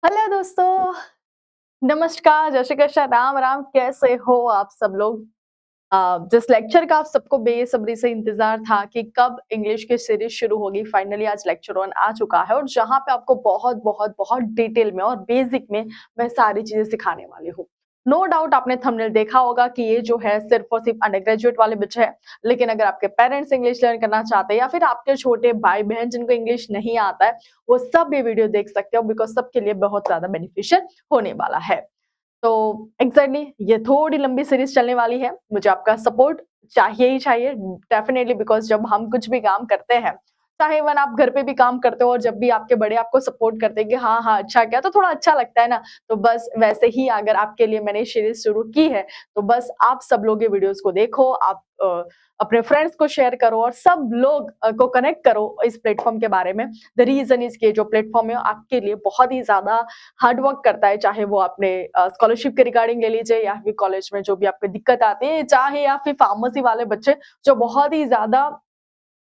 Hello दोस्तों, नमस्कार, जय श्री कृष्ण, राम राम। कैसे हो आप सब लोग? जिस लेक्चर का आप सबको बेसब्री से इंतजार था कि कब इंग्लिश की सीरीज शुरू होगी, फाइनली आज लेक्चर 1 आ चुका है और जहाँ पे आपको बहुत बहुत बहुत डिटेल में और बेसिक में मैं सारी चीजें सिखाने वाली हूँ। नो डाउट आपने थंबनेल देखा होगा कि ये जो है सिर्फ और सिर्फ अंडर ग्रेजुएट वाले बच्चे हैं, लेकिन अगर आपके पेरेंट्स इंग्लिश लर्न करना चाहते हैं या फिर आपके छोटे भाई बहन जिनको इंग्लिश नहीं आता है, वो सब ये वीडियो देख सकते हो बिकॉज सबके लिए बहुत ज्यादा बेनिफिशियल होने वाला है। तो एग्जैक्टली ये थोड़ी लंबी सीरीज चलने वाली है। मुझे आपका सपोर्ट चाहिए ही चाहिए डेफिनेटली बिकॉज़ जब हम कुछ भी काम करते हैं, चाहे इवन आप घर पे भी काम करते हो और जब भी आपके बड़े आपको सपोर्ट करते हैं कि हाँ, हाँ, अच्छा किया तो थोड़ा अच्छा लगता है ना। तो बस वैसे ही अगर आपके लिए मैंने सीरीज शुरू की है, तो बस आप सब लोग ये वीडियोज़ को देखो, आप अपने फ्रेंड्स को शेयर करो और सब लोग को कनेक्ट करो इस प्लेटफ़ॉर्म के बारे में। द रीज़न इज़ कि ये जो प्लेटफ़ॉर्म है आपके लिए बहुत ही ज़्यादा हार्ड वर्क करता है, चाहे वो अपने स्कॉलरशिप के रिगार्डिंग ले लीजिए या फिर कॉलेज में जो भी आपको दिक्कत आती है, चाहे या फिर फार्मेसी वाले बच्चे जो बहुत ही ज़्यादा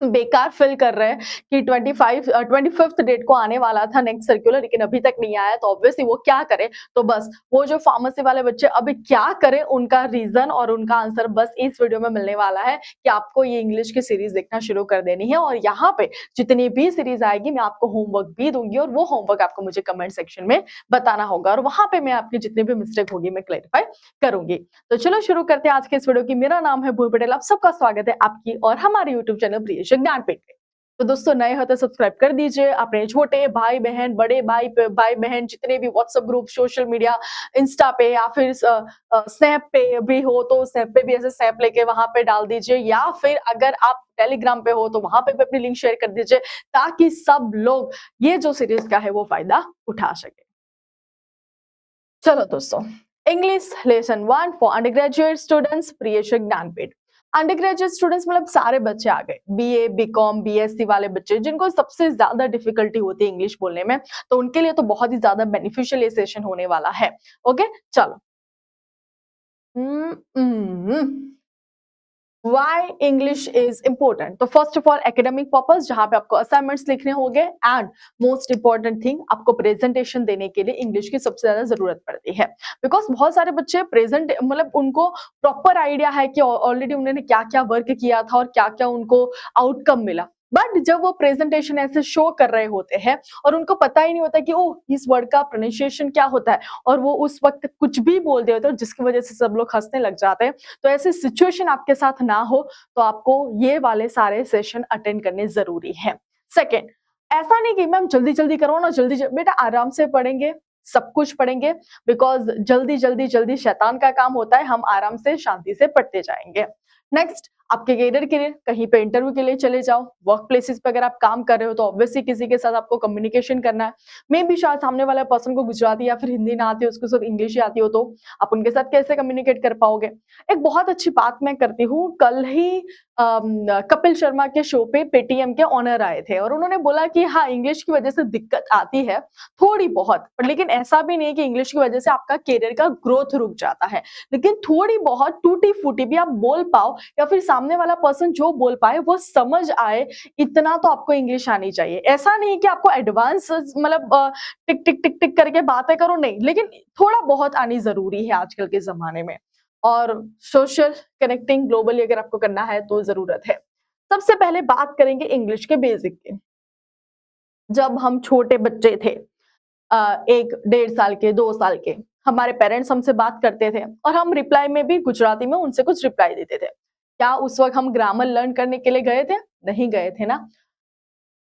बेकार फ़ील कर रहे हैं कि 25th डेट को आने वाला था नेक्स्ट सर्कुलर लेकिन अभी तक नहीं आया तो ऑब्वियसली वो क्या करें? तो बस वो जो फार्मेसी वाले बच्चे अभी क्या करें उनका रीज़न और उनका आंसर बस इस वीडियो में मिलने वाला है कि आपको ये इंग्लिश की सीरीज़ देखना शुरू कर देनी है और यहाँ पे जितनी भी सीरीज़ आएगी मैं आपको होमवर्क भी दूँगी और वो होमवर्क आपको मुझे कमेंट सेक्शन में बताना होगा और वहाँ पे मैं आपकी जितनी भी मिस्टेक होगी मैं क्लैरिफ़ाई करूँगी। तो चलो शुरू करते हैं आज के इस वीडियो की। मेरा नाम है भूमि पटेल, आप सबका स्वागत है आपकी और हमारे यूट्यूब चैनल प्रियेश ज्ञानपीठ पे। तो दोस्तों नए हो तो सब्सक्राइब कर दीजिए, अपने छोटे भाई-बहन, बड़े भाई-बहन जितने भी WhatsApp group, social media, Insta पे या फिर स्नैप पे भी हो तो स्नैप पे भी ऐसे स्नैप लेके वहाँ पे डाल दीजिए या फिर अगर आप टेलीग्राम पे हो तो वहाँ पे भी अपनी लिंक शेयर कर दीजिए ताकि सब लोग ये जो सीरीज का है वो फायदा उठा सके। चलो दोस्तों, English lesson 1 for undergraduate students Priyesh Jnanpith. Undergraduate students मतलब सारे बच्चे आ गए, बीए, बीकॉम, बीएससी वाले बच्चे जिनको सबसे ज्यादा डिफिकल्टी होती है इंग्लिश बोलने में, तो उनके लिए तो बहुत ही ज्यादा बेनिफिशियल ये सेशन होने वाला है। ओके, चलो। हम्म, हम्म। Why English is important? तो first of all academic purpose जहां पे आपको असाइनमेंट्स लिखने होंगे एंड मोस्ट इंपॉर्टेंट थिंग आपको प्रेजेंटेशन देने के लिए इंग्लिश की सबसे ज्यादा जरूरत पड़ती है बिकॉज बहुत सारे बच्चे प्रेजेंट मतलब उनको प्रॉपर आइडिया है कि ऑलरेडी उन्होंने क्या क्या वर्क किया था और क्या क्या उनको आउटकम मिला बट जब वो प्रेजेंटेशन ऐसे शो कर रहे होते हैं और उनको पता ही नहीं होता कि ओह इस वर्ड का प्रोनाउंसिएशन क्या होता है और वो उस वक्त कुछ भी बोल देते हैं जिसकी वजह से सब लोग हंसने लग जाते हैं तो ऐसी सिचुएशन आपके साथ ना हो तो आपको ये वाले सारे सेशन अटेंड करने जरूरी है। सेकेंड, ऐसा नहीं कि मैम जल्दी जल्दी करो ना बेटा आराम से पढ़ेंगे सब कुछ पढ़ेंगे बिकॉज जल्दी जल्दी जल्दी शैतान का काम होता है, हम आराम से शांति से पढ़ते जाएंगे। नेक्स्ट, आपके कैरियर के लिए कहीं पे इंटरव्यू के लिए चले जाओ, वर्क प्लेसेस पे अगर आप काम कर रहे हो तो ऑब्वियसली किसी के साथ आपको कम्युनिकेशन करना है। मे भी शायद सामने वाला पर्सन को गुजराती या फिर हिंदी ना आती हो, उसको सिर्फ इंग्लिश ही आती हो तो आप उनके साथ कैसे कम्युनिकेट कर पाओगे। एक बहुत अच्छी बात मैं करती हूँ, कल ही कपिल शर्मा के शो पे पेटीएम के ओनर आए थे और उन्होंने बोला कि हाँ इंग्लिश की वजह से दिक्कत आती है थोड़ी बहुत, पर लेकिन ऐसा भी नहीं कि इंग्लिश की वजह से आपका करियर का ग्रोथ रुक जाता है, लेकिन थोड़ी बहुत टूटी फूटी भी आप बोल पाओ या फिर सामने वाला पर्सन जो बोल पाए वो समझ आए, इतना तो आपको इंग्लिश आनी चाहिए। ऐसा नहीं कि आपको एडवांस मतलब टिक टिक टिक टिक करके बातें करो, नहीं, लेकिन थोड़ा बहुत आनी जरूरी है आजकल के जमाने में। और सोशल कनेक्टिंग ग्लोबली अगर आपको करना है तो जरूरत है। सबसे पहले बात करेंगे इंग्लिश के बेसिक की। जब हम छोटे बच्चे थे, 1 डेढ़ साल के, 2 साल के, हमारे पेरेंट्स हमसे बात करते थे और हम रिप्लाई में भी गुजराती में उनसे कुछ रिप्लाई देते थे। क्या उस वक्त हम ग्रामर लर्न करने के लिए गए थे? नहीं गए थे ना।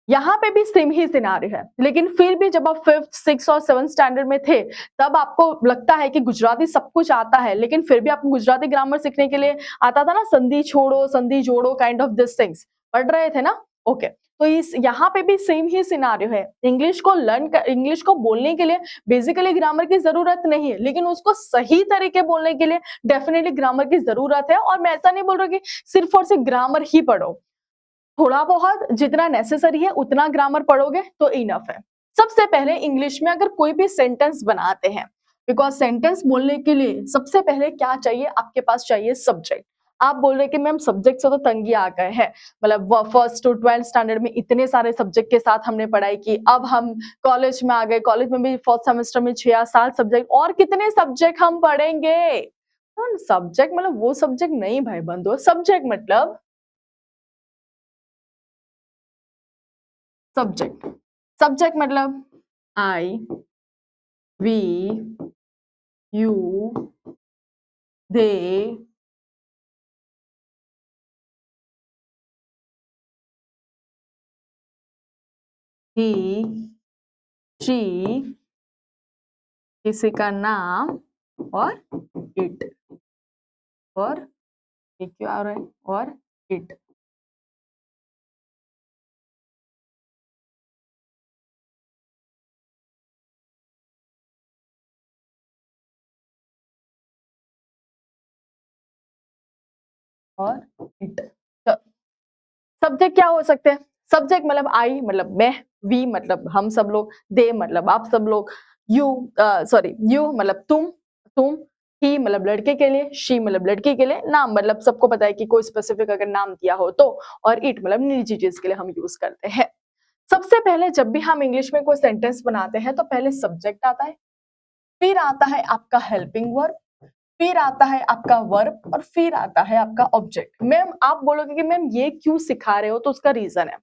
यहाँ पे भी सेम ही सिनारियो है, लेकिन फिर भी जब आप 5th 6th और 7th स्टैंडर्ड में थे तब आपको लगता है कि गुजराती सब कुछ आता है, लेकिन फिर भी आपको गुजराती ग्रामर सीखने के लिए आता था ना, संधि छोड़ो संधि जोड़ो काइंड ऑफ दिस थिंग्स पढ़ रहे थे ना। ओके, तो इस यहाँ पे भी सेम ही सिनारियो है। इंग्लिश को बोलने के लिए बेसिकली ग्रामर की जरूरत नहीं है, लेकिन उसको सही तरीके बोलने के लिए डेफिनेटली ग्रामर की जरूरत है। और मैं ऐसा नहीं बोल रही कि सिर्फ और सिर्फ ग्रामर ही पढ़ो, थोड़ा बहुत जितना नेसेसरी है उतना ग्रामर पढ़ोगे तो इनफ है। सबसे पहले इंग्लिश में अगर कोई भी सेंटेंस बनाते हैं, बिकॉज सेंटेंस बोलने के लिए सबसे पहले क्या चाहिए, आपके पास चाहिए सब्जेक्ट। आप बोल रहे हैं कि मैम सब्जेक्ट से तो तंगी आ गए हैं, मतलब फर्स्ट टू 12th स्टैंडर्ड में इतने सारे सब्जेक्ट के साथ हमने पढ़ाई की, अब हम कॉलेज में आ गए, कॉलेज में भी फर्स्ट सेमेस्टर में 6 या 7 सब्जेक्ट, और कितने सब्जेक्ट हम पढ़ेंगे? सब्जेक्ट मतलब वो सब्जेक्ट नहीं भाई बंधु, सब्जेक्ट मतलब सब्जेक्ट, सब्जेक्ट मतलब I, we, you, they, he, she, किसी का नाम, और इट, और ये क्यों आ रहा है, और इट। और इट। सब्जेक्ट क्या हो सकते हैं? सब्जेक्ट मतलब आई मतलब मैं, वी मतलब हम सब लोग, दे मतलब आप सब लोग, यू सॉरी यू मतलब तुम, ही मतलब लड़के के लिए, शी मतलब लड़की के लिए, नाम मतलब सबको पता है कि कोई स्पेसिफिक अगर नाम दिया हो तो, और इट मतलब निजी चीज के लिए हम यूज करते हैं। सबसे पहले जब भी हम इंग्लिश में कोई सेंटेंस बनाते हैं तो पहले सब्जेक्ट आता है, फिर आता है आपका हेल्पिंग वर्ब, फिर आता है आपका वर्ब, और फिर आता है आपका ऑब्जेक्ट। मैम आप बोलोगे कि मैम ये क्यों सिखा रहे हो, तो उसका रीजन है।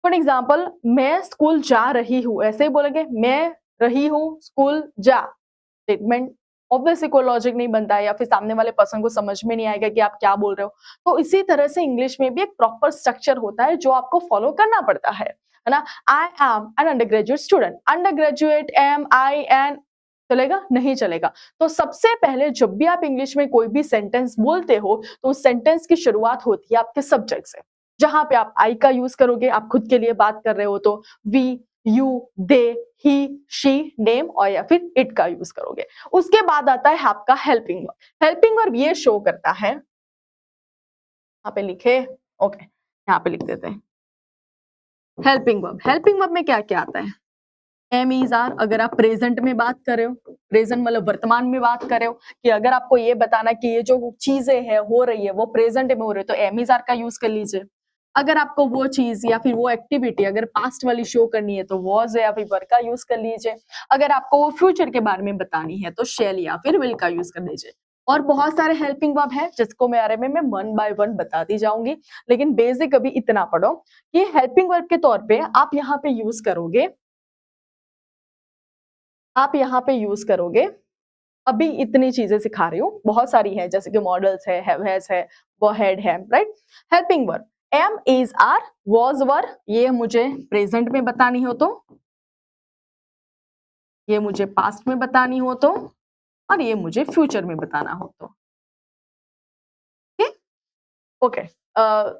फॉर एग्जाम्पल मैं स्कूल जा रही हूँ, ऐसे ही बोलेंगे मैं रही हूँ स्कूल जा, स्टेटमेंट ऑब्वियसली कोई लॉजिक नहीं बनता है, या फिर सामने वाले पर्सन को समझ में नहीं आएगा कि आप क्या बोल रहे हो। तो इसी तरह से इंग्लिश में भी एक प्रॉपर स्ट्रक्चर होता है जो आपको फॉलो करना पड़ता है ना। I am an undergraduate student, undergraduate am I an, चलेगा नहीं चलेगा? तो सबसे पहले जब भी आप इंग्लिश में कोई भी सेंटेंस बोलते हो तो उस सेंटेंस की शुरुआत होती है आपके सब्जेक्ट से, जहां पे आप आई का यूज करोगे, आप खुद के लिए बात कर रहे हो तो we, you, they, he, she, name, और या फिर इट का यूज करोगे। उसके बाद आता है आपका हेल्पिंग वर्ब। हेल्पिंग वर्ब ये शो करता है, यहाँ पे लिखे, ओके यहाँ पे लिख देते हैं हेल्पिंग वर्ब। हेल्पिंग वर्ब में क्या क्या आता है? एम इज आर, अगर आप प्रेजेंट में बात कर रहे हो, प्रेजेंट मतलब वर्तमान में बात कर रहे हो, कि अगर आपको ये बताना कि ये जो चीजें है हो रही है वो प्रेजेंट में हो रही है तो एम इज आर का यूज कर लीजिए। अगर आपको वो चीज या फिर वो एक्टिविटी अगर पास्ट वाली शो करनी है तो वॉज या फिर वर का यूज कर लीजिए। अगर आपको वो फ्यूचर के बारे में बतानी है तो शेल या फिर विल का यूज कर लीजिए। और बहुत सारे हेल्पिंग वर्ब है जिसको मेरे में मैं वन बाय वन बताती जाऊंगी, लेकिन बेसिक अभी इतना पढ़ो कि हेल्पिंग वर्ब के तौर पे आप यहाँ पे यूज करोगे, आप यहाँ पे यूज करोगे, अभी इतनी चीजें सिखा रही हूँ, बहुत सारी है जैसे कि मॉडल्स है, हैव है, वो हेड है, right. Helping verb am is are was were, ये मुझे प्रेजेंट में बतानी हो तो, ये मुझे पास्ट में बतानी हो तो, और ये मुझे फ्यूचर में बताना हो तो। ओके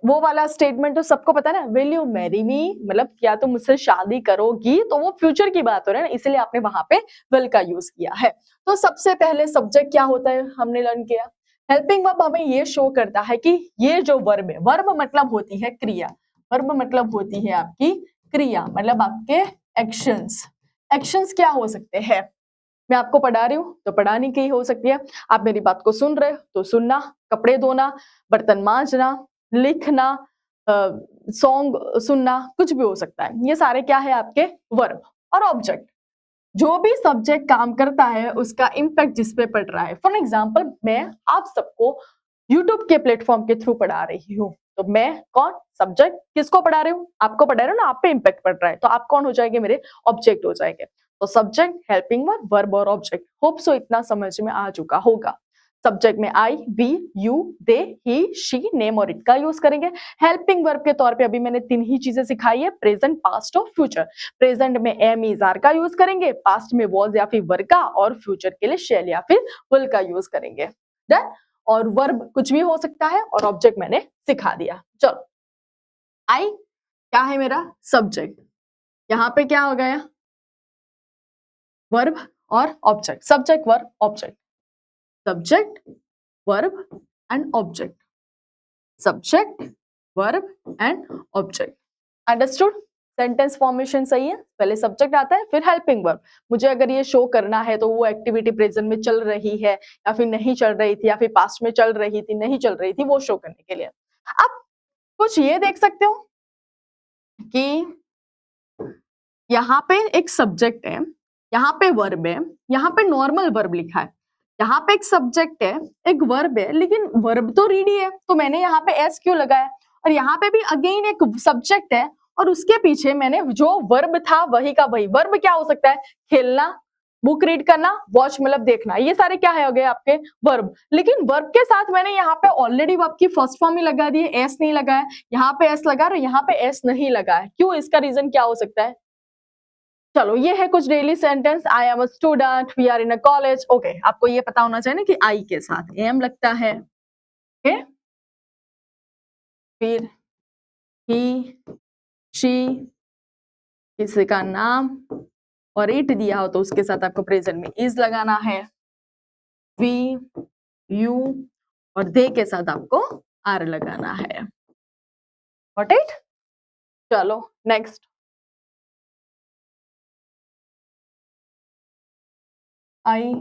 वो वाला स्टेटमेंट तो सबको पता है ना, विल यू मैरी मी मतलब क्या तुम मुझसे शादी करोगी, तो वो फ्यूचर की बात हो रही है ना, इसलिए आपने वहां पे विल का यूज किया है। तो सबसे पहले सब्जेक्ट क्या होता है हमने लर्न किया, हेल्पिंग वर्ब हमें ये शो करता है कि ये जो वर्ब है, वर्ब मतलब होती है क्रिया, वर्ब मतलब होती है आपकी क्रिया, मतलब आपके एक्शंस। एक्शंस क्या हो सकते हैं? मैं आपको पढ़ा रही हूँ तो पढ़ाने की हो सकती है, आप मेरी बात को सुन रहे हो तो सुनना, कपड़े धोना, बर्तन मांजना, लिखना, सॉन्ग सुनना, कुछ भी हो सकता है। ये सारे क्या है आपके वर्ब। और ऑब्जेक्ट, जो भी सब्जेक्ट काम करता है उसका इम्पैक्ट जिस पे पड़ रहा है। फॉर एग्जाम्पल मैं आप सबको यूट्यूब के प्लेटफॉर्म के थ्रू पढ़ा रही हूँ, तो मैं कौन, सब्जेक्ट, किसको पढ़ा रही हूँ, आपको पढ़ा रही हूँ ना, आप पे इम्पैक्ट पड़ रहा है तो आप कौन हो जाएंगे, मेरे ऑब्जेक्ट हो जाएंगे। तो सब्जेक्ट, हेल्पिंग वर्ब, वर्ब और ऑब्जेक्ट। होप सो इतना समझ में आ चुका होगा। सब्जेक्ट में I, we, you, they, he, she, name और इट का यूज करेंगे। हेल्पिंग वर्ब के तौर पे अभी मैंने तीन ही चीजें सिखाई है, प्रेजेंट, पास्ट और फ्यूचर। प्रेजेंट में एम इज आर का यूज करेंगे, पास्ट में वॉज या फिर वर का, और फ्यूचर के लिए शेल या फिर विल का यूज करेंगे। डन। और वर्ब कुछ भी हो सकता है, और ऑब्जेक्ट मैंने सिखा दिया। चलो आई क्या है मेरा सब्जेक्ट, यहाँ पे क्या हो गया वर्ब और object, subject verb object, subject verb and object, subject, verb and object. Understood? Sentence formation सही है, पहले सब्जेक्ट आता है फिर हेल्पिंग वर्ब। मुझे अगर ये शो करना है तो वो एक्टिविटी प्रेजेंट में चल रही है या फिर नहीं चल रही थी या फिर पास्ट में चल रही थी नहीं चल रही थी, वो शो करने के लिए। अब कुछ ये देख सकते हो कि यहाँ पे एक सब्जेक्ट है, यहाँ पे वर्ब है, यहाँ पे नॉर्मल वर्ब लिखा है, यहाँ पे एक सब्जेक्ट है, एक वर्ब है, लेकिन वर्ब तो रीडी है, तो मैंने यहाँ पे एस क्यों लगाया? और यहाँ पे भी अगेन एक सब्जेक्ट है और उसके पीछे मैंने जो वर्ब था वही का वही। वर्ब क्या हो सकता है? खेलना, बुक रीड करना, वॉच मतलब देखना, ये सारे क्या है हो गए आपके वर्ब। लेकिन वर्ब के साथ मैंने यहाँ पे ऑलरेडी वर्ब की फर्स्ट फॉर्म ही लगा दी है, एस नहीं लगाया, यहाँ पे एस लगा और यहाँ पे एस नहीं लगाया। क्यों? इसका रीजन क्या हो सकता है? चलो ये है कुछ daily sentence. I am a student, we are in a college. Okay, आपको ये पता होना चाहिए ना कि आई के साथ एम लगता है। ओके, फिर ही, शी, किसी का नाम और इट दिया हो तो उसके साथ आपको प्रेजेंट में इज लगाना है। वी, यू और दे के साथ आपको आर लगाना है। Got it? चलो नेक्स्ट। आई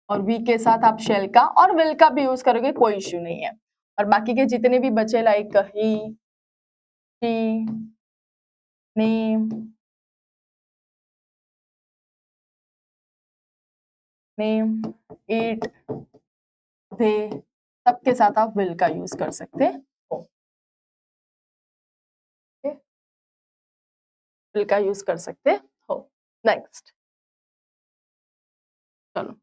और वी के साथ आप शेल का और विल का भी यूज करोगे, कोई इश्यू नहीं है। और बाकी के जितने भी बचे like he, she, name, name, it, they, सबके साथ आप विल का यूज कर सकते हो। विल का यूज कर सकते हो। नेक्स्ट, चलो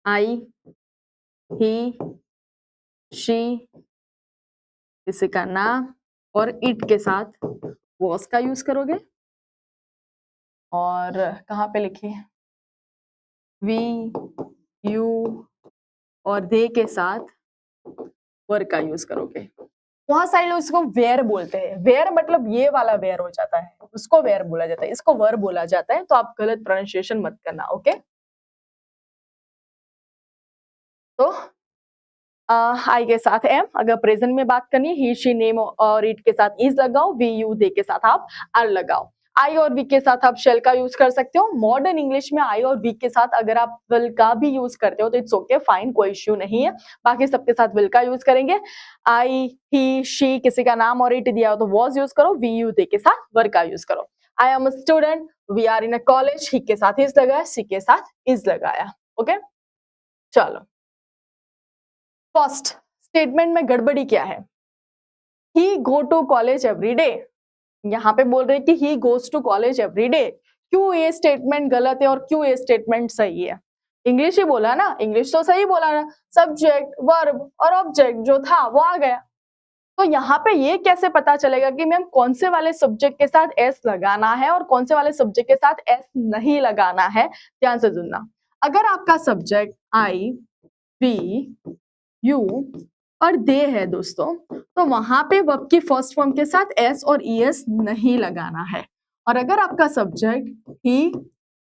आई, ही, शी, किसी का नाम और इट के साथ वॉज का यूज करोगे। और कहाँ पे लिखे? वी, यू और दे के साथ वर का यूज करोगे। बहुत सारे लोग इसको वेयर बोलते हैं। वेयर मतलब ये वाला वेयर हो जाता है, उसको वेयर बोला जाता है, इसको वर बोला जाता है, तो आप गलत प्रोनाउंसिएशन मत करना। ओके, तो आई के साथ एम, अगर प्रेजेंट में बात करनी है, ही, शी, नेम और इट के साथ इज लगाओ, वी, यू, दे के साथ आप आर लगाओ। आई और वी के साथ आप शेल का यूज कर सकते हो। मॉडर्न इंग्लिश में आई और वी के साथ अगर आप विल का भी यूज करते हो तो इट्स ओके, फाइन, कोई इश्यू नहीं है। बाकी सबके साथ विल का यूज करेंगे। आई, ही, शी, किसी का नाम और इट दिया हो तो वॉज यूज करो, वी, यू, दे के साथ वर का यूज करो। I am a student, we are in a college, he के साथ इज लगाया, सी के साथ इज लगाया। ओके, चलो फर्स्ट स्टेटमेंट में गड़बड़ी क्या है? He go to college every day, यहाँ पे बोल रहे हैं कि he goes to college every day. क्यों ये स्टेटमेंट गलत है और क्यों ये स्टेटमेंट सही है? इंग्लिश ही बोला ना, इंग्लिश तो सही बोला ना, सब्जेक्ट, वर्ब और ऑब्जेक्ट जो था वो आ गया। तो यहाँ पे ये कैसे पता चलेगा कि मैम कौन से वाले सब्जेक्ट के साथ एस लगाना है और कौन से वाले सब्जेक्ट के साथ एस नहीं लगाना है? ध्यान से सुनना। अगर आपका सब्जेक्ट आई, वी, यू और दे है दोस्तों, तो वहां पे वर्ब की फर्स्ट फॉर्म के साथ एस और ईएस नहीं लगाना है। और अगर आपका सब्जेक्ट ही,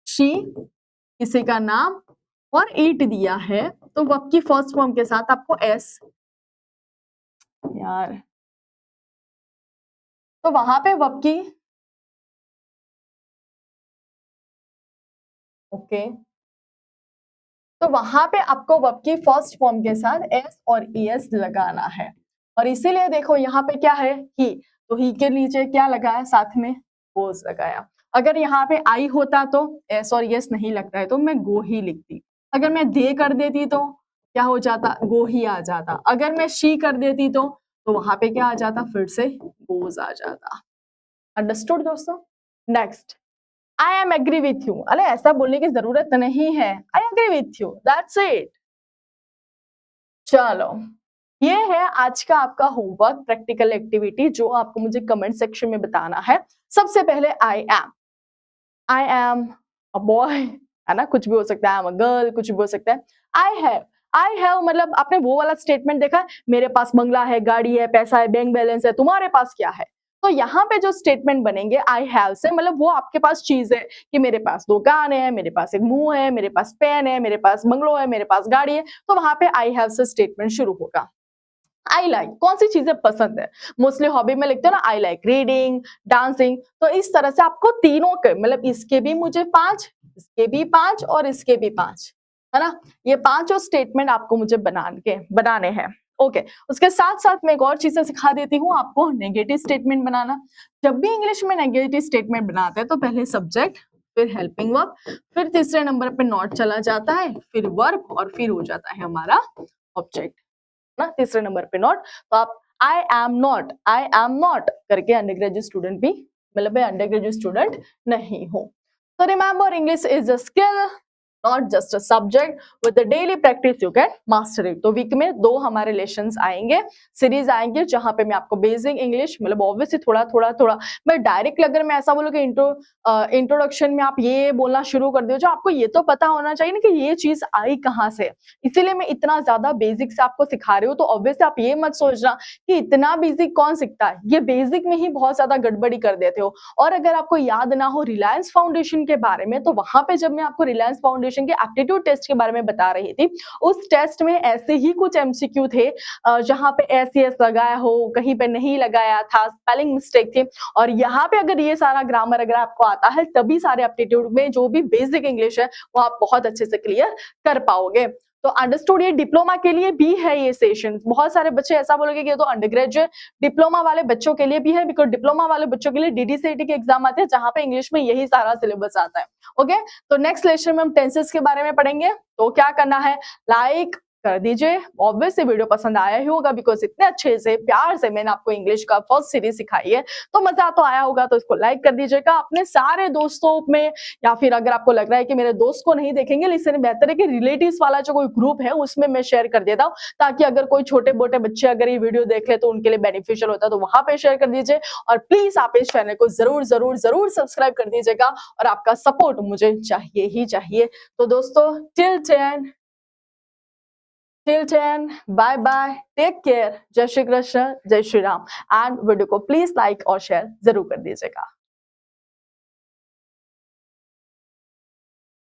शी, किसी का नाम और इट दिया है तो वर्ब की फर्स्ट फॉर्म के साथ आपको एस, यार, तो वहां पे वर्ब की, ओके, तो वहां पे आपको वर्ब की फर्स्ट फॉर्म के साथ एस और ईएस लगाना है। और इसीलिए देखो यहाँ पे क्या है? ही, तो ही के नीचे क्या लगाया? साथ में गोज लगाया। अगर यहाँ पे आई होता तो एस और यस नहीं लगता है तो मैं गो ही लिखती। अगर मैं दे कर देती तो क्या हो जाता? गो ही आ जाता। अगर मैं शी कर देती तो वहां पे क्या आ जाता? फिर से गोज आ जाता। अंडरस्टूड दोस्तों? Next, I am agree with you. अरे ऐसा बोलने की जरूरत नहीं है, I agree with you, that's it. चलो ये है आज का आपका होमवर्क, प्रैक्टिकल एक्टिविटी, जो आपको मुझे कमेंट सेक्शन में बताना है। सबसे पहले आई एम अ बॉय, है ना, कुछ भी हो सकता है, आई एम अ गर्ल, कुछ भी हो सकता है। आई हैव मतलब आपने वो वाला स्टेटमेंट देखा, मेरे पास बंगला है, गाड़ी है, पैसा है, बैंक बैलेंस है, तुम्हारे पास क्या है? तो यहाँ पे जो स्टेटमेंट बनेंगे आई हैव से, मतलब वो आपके पास चीज है कि मेरे पास 2 कान है, मेरे पास एक मुंह है, मेरे पास पेन है, मेरे पास बंगलो है, मेरे पास गाड़ी है, तो वहां पे आई हैव से स्टेटमेंट शुरू होगा। आई लाइक कौन सी चीजें पसंद है, मोस्टली हॉबी में लिखते हो ना आई लाइक रीडिंग, डांसिंग, तो इस तरह से आपको तीनों के मतलब इसके भी मुझे 5, इसके भी 5 और इसके भी 5, है ना? ये पांचों स्टेटमेंट आपको मुझे बनाने हैं। ओके, उसके साथ साथ मैं एक और चीजें सिखा देती हूँ आपको, नेगेटिव स्टेटमेंट बनाना। जब भी इंग्लिश में नेगेटिव स्टेटमेंट बनाते हैं तो पहले सब्जेक्ट, फिर हेल्पिंग वर्ब, फिर तीसरे नंबर पे नॉट चला जाता है, फिर वर्ब और फिर हो जाता है हमारा ऑब्जेक्ट ना, तीसरे नंबर पे नॉट। तो आप आई एम नॉट करके अंडर ग्रेजुएट स्टूडेंट भी मतलब मैं अंडर ग्रेजुएट स्टूडेंट नहीं हूँ। तो remember English is a skill not just a subject, with the daily practice you can master it. तो वीक में 2 हमारे लेसन्स आएंगे, सीरीज आएंगे जहां पे मैं आपको बेसिक इंग्लिश मतलब ऑब्वियसली थोड़ा मैं डायरेक्ट अगर मैं ऐसा बोलूं कि इंट्रोडक्शन में आप ये बोलना शुरू कर दो, जो आपको ये तो पता होना चाहिए ना कि ये चीज आई कहाँ से, इसीलिए मैं इतना ज्यादा बेसिक से आपको सिखा रही हूँ। तो ऑब्वियसली आप ये मत सोचना कि इतना बेसिक कौन सीखता है, ये बेसिक में ही बहुत ज्यादा गड़बड़ी कर देते हो। और अगर आपको याद ना हो रिलायंस फाउंडेशन के बारे में, तो वहां पे जब मैं आपको रिलायंस फाउंडेशन के एप्टीट्यूड टेस्ट के बारे में बता रही थी, उस टेस्ट में ऐसे ही कुछ एमसीक्यू थे जहां पे एस यस लगाया हो, कहीं पे नहीं लगाया था, स्पेलिंग मिस्टेक थी। और यहाँ पे अगर ये सारा ग्रामर अगर आपको आता है, तभी सारे एप्टीट्यूड में जो भी बेसिक इंग्लिश है वो आप बहुत अच्छे से क्लियर कर पाओगे। तो अंडरस्टूड, ये डिप्लोमा के लिए भी है ये सेशन। बहुत सारे बच्चे ऐसा बोलोगे कि ये तो अंडर ग्रेजुएट डिप्लोमा वाले बच्चों के लिए भी है, बिकॉज डिप्लोमा वाले बच्चों के लिए डीडीसीटी के एग्जाम आते हैं जहां पे इंग्लिश में यही सारा सिलेबस आता है। ओके, तो नेक्स्ट लेक्चर में हम टेंसेस के बारे में पढ़ेंगे। तो क्या करना है, लाइक कर दीजिए, ऑब्वियसली वीडियो पसंद आया ही होगा बिकॉज इतने अच्छे से प्यार से मैंने आपको इंग्लिश का फर्स्ट सीरीज सिखाई है, तो मजा तो आया होगा। तो इसको लाइक कर दीजिएगा अपने सारे दोस्तों में, या फिर अगर आपको लग रहा है कि मेरे दोस्त को नहीं देखेंगे, इससे बेहतर है कि रिलेटिव्स वाला जो कोई ग्रुप है उसमें मैं शेयर कर देता हूँ, ताकि अगर कोई छोटे मोटे बच्चे अगर ये वीडियो देख ले तो उनके लिए बेनिफिशियल होता है, तो वहां पे शेयर कर दीजिए। और प्लीज आप इस चैनल को जरूर जरूर जरूर सब्सक्राइब कर दीजिएगा, और आपका सपोर्ट मुझे चाहिए ही चाहिए। तो दोस्तों till then bye bye, take care, जय श्री कृष्ण, जय श्री राम। एंड वीडियो को प्लीज लाइक और शेयर जरूर कर दीजिएगा।